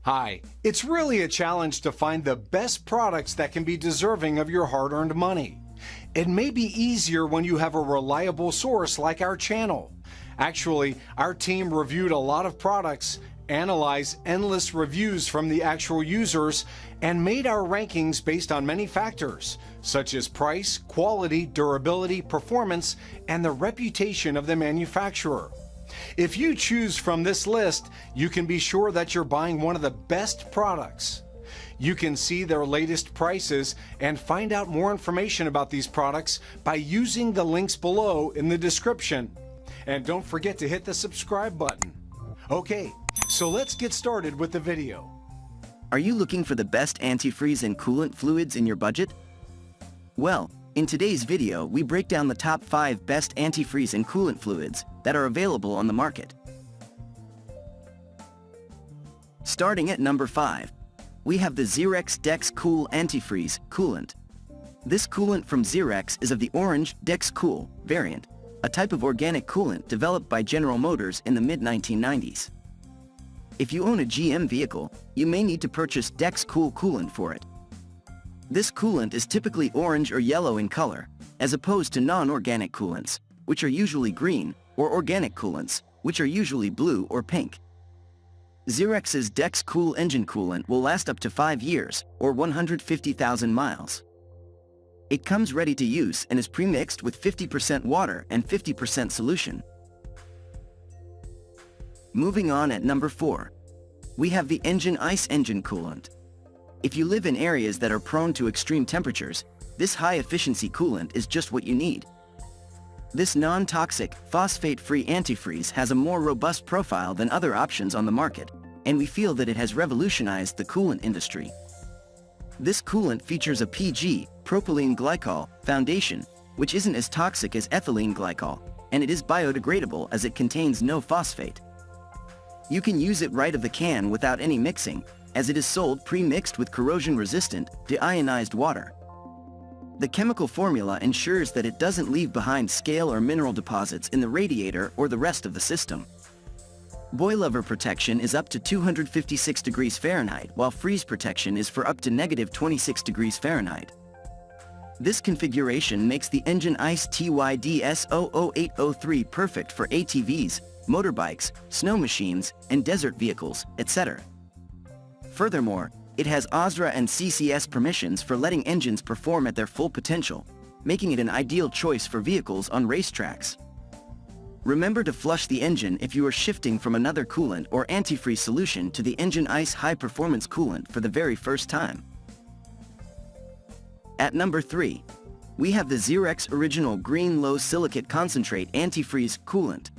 Hi, it's really a challenge to find the best products that can be deserving of your hard-earned money. It may be easier when you have a reliable source like our channel. Actually, our team reviewed a lot of products, analyzed endless reviews from the actual users, and made our rankings based on many factors, such as price, quality, durability, performance, and the reputation of the manufacturer. If you choose from this list, you can be sure that you're buying one of the best products. You can see their latest prices and find out more information about these products by using the links below in the description. And don't forget to hit the subscribe button. Okay, so let's get started with the video. Are you looking for the best antifreeze and coolant fluids in your budget? Well, in today's video, we break down the top 5 best antifreeze and coolant fluids that are available on the market. Starting at number 5, we have the Xerx Dex Cool Antifreeze Coolant. This coolant from Zerex is of the Xerx Dex Cool variant, a type of organic coolant developed by General Motors in the mid-1990s. If you own a GM vehicle, you may need to purchase Dex Cool coolant for it. This coolant is typically orange or yellow in color, as opposed to non-organic coolants, which are usually green, or organic coolants, which are usually blue or pink. Zerex's Dex Cool engine coolant will last up to 5 years, or 150,000 miles. It comes ready to use and is pre-mixed with 50% water and 50% solution. Moving on at number 4, we have the Engine Ice Engine Coolant. If you live in areas that are prone to extreme temperatures, this high-efficiency coolant is just what you need. This non-toxic, phosphate-free antifreeze has a more robust profile than other options on the market, and we feel that it has revolutionized the coolant industry. This coolant features a PG, propylene glycol, foundation, which isn't as toxic as ethylene glycol, and it is biodegradable as it contains no phosphate. You can use it right of the can without any mixing, as it is sold pre-mixed with corrosion-resistant, deionized water. The chemical formula ensures that it doesn't leave behind scale or mineral deposits in the radiator or the rest of the system. Boilover protection is up to 256 degrees Fahrenheit, while freeze protection is for up to -26 degrees Fahrenheit. This configuration makes the Engine Ice TYDS 00803 perfect for ATVs, motorbikes, snow machines, and desert vehicles, etc. Furthermore, it has OSRA and CCS permissions for letting engines perform at their full potential, making it an ideal choice for vehicles on racetracks. Remember to flush the engine if you are shifting from another coolant or antifreeze solution to the Engine Ice High Performance Coolant for the very first time. At number 3, we have the Zerex Original Green Low Silicate Concentrate Antifreeze Coolant.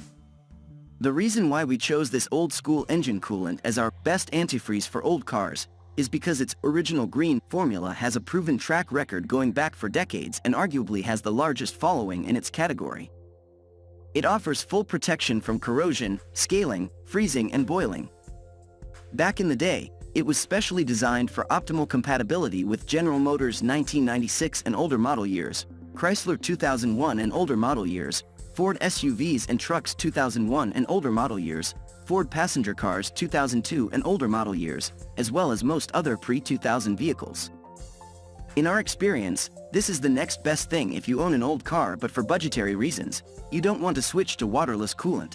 The reason why we chose this old-school engine coolant as our best antifreeze for old cars is because its original green formula has a proven track record going back for decades and arguably has the largest following in its category. It offers full protection from corrosion, scaling, freezing, and boiling. Back in the day, it was specially designed for optimal compatibility with General Motors 1996 and older model years, Chrysler 2001 and older model years, Ford SUVs and trucks 2001 and older model years, Ford passenger cars 2002 and older model years, as well as most other pre-2000 vehicles. In our experience, this is the next best thing if you own an old car but for budgetary reasons, you don't want to switch to waterless coolant.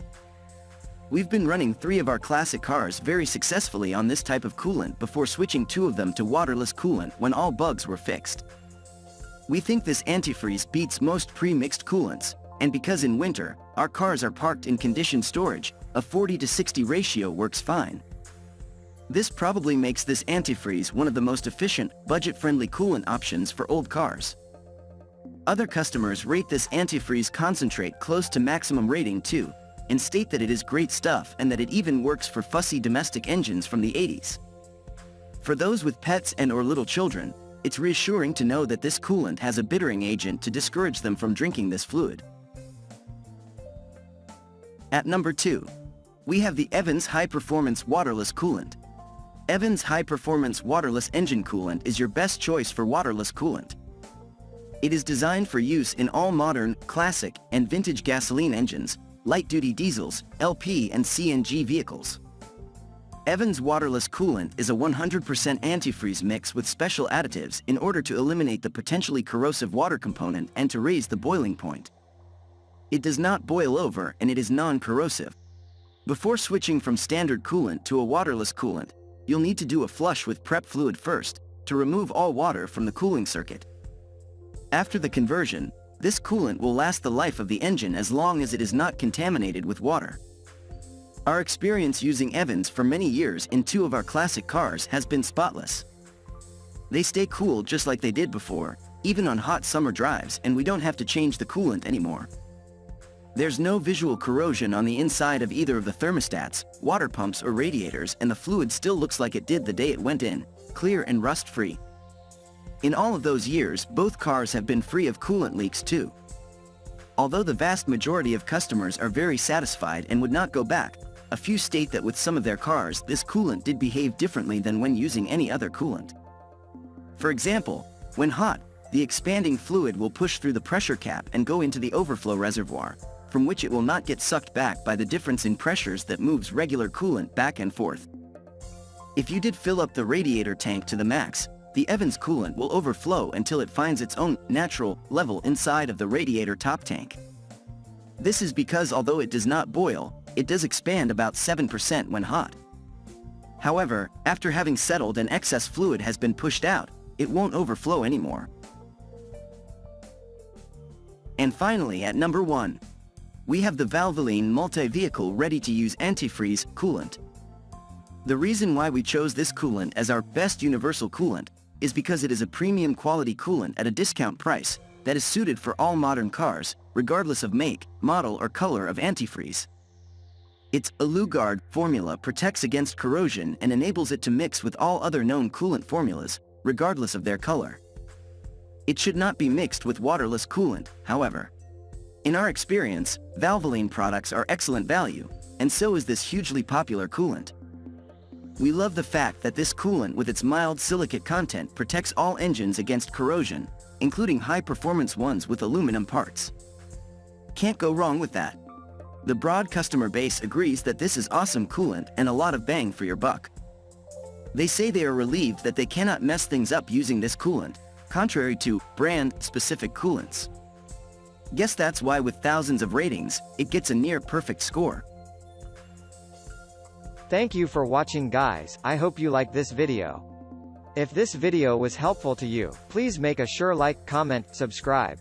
We've been running 3 of our classic cars very successfully on this type of coolant before switching 2 of them to waterless coolant when all bugs were fixed. We think this antifreeze beats most pre-mixed coolants, and because in winter, our cars are parked in conditioned storage, a 40-to-60 ratio works fine. This probably makes this antifreeze one of the most efficient, budget-friendly coolant options for old cars. Other customers rate this antifreeze concentrate close to maximum rating too, and state that it is great stuff and that it even works for fussy domestic engines from the 80s. For those with pets and/or little children, it's reassuring to know that this coolant has a bittering agent to discourage them from drinking this fluid. At number 2, we have the Evans High Performance Waterless Coolant. Evans High Performance Waterless Engine Coolant is your best choice for waterless coolant. It is designed for use in all modern, classic, and vintage gasoline engines, light-duty diesels, LP and CNG vehicles. Evans Waterless Coolant is a 100% antifreeze mix with special additives in order to eliminate the potentially corrosive water component and to raise the boiling point. It does not boil over and it is non-corrosive. Before switching from standard coolant to a waterless coolant, you'll need to do a flush with prep fluid first to remove all water from the cooling circuit. After the conversion, this coolant will last the life of the engine as long as it is not contaminated with water. Our experience using Evans for many years in 2 of our classic cars has been spotless. They stay cool just like they did before, even on hot summer drives, and we don't have to change the coolant anymore. There's no visual corrosion on the inside of either of the thermostats, water pumps or radiators, and the fluid still looks like it did the day it went in, clear and rust-free. In all of those years, both cars have been free of coolant leaks too. Although the vast majority of customers are very satisfied and would not go back, a few state that with some of their cars this coolant did behave differently than when using any other coolant. For example, when hot, the expanding fluid will push through the pressure cap and go into the overflow reservoir, from which it will not get sucked back by the difference in pressures that moves regular coolant back and forth. If you did fill up the radiator tank to the max, the Evans coolant will overflow until it finds its own natural level inside of the radiator top tank. This is because although it does not boil, it does expand about 7% when hot. However, after having settled and excess fluid has been pushed out, it won't overflow anymore. And finally, at number 1, we have the Valvoline multi-vehicle ready-to-use antifreeze coolant. The reason why we chose this coolant as our best universal coolant is because it is a premium quality coolant at a discount price that is suited for all modern cars, regardless of make, model or color of antifreeze. Its AluGuard formula protects against corrosion and enables it to mix with all other known coolant formulas, regardless of their color. It should not be mixed with waterless coolant, however. In our experience, Valvoline products are excellent value, and so is this hugely popular coolant. We love the fact that this coolant with its mild silicate content protects all engines against corrosion, including high-performance ones with aluminum parts. Can't go wrong with that. The broad customer base agrees that this is awesome coolant and a lot of bang for your buck. They say they are relieved that they cannot mess things up using this coolant, contrary to brand-specific coolants. Guess that's why with thousands of ratings, it gets a near-perfect score. Thank you for watching, guys. I hope you liked this video. If this video was helpful to you, please make a sure like, comment, subscribe.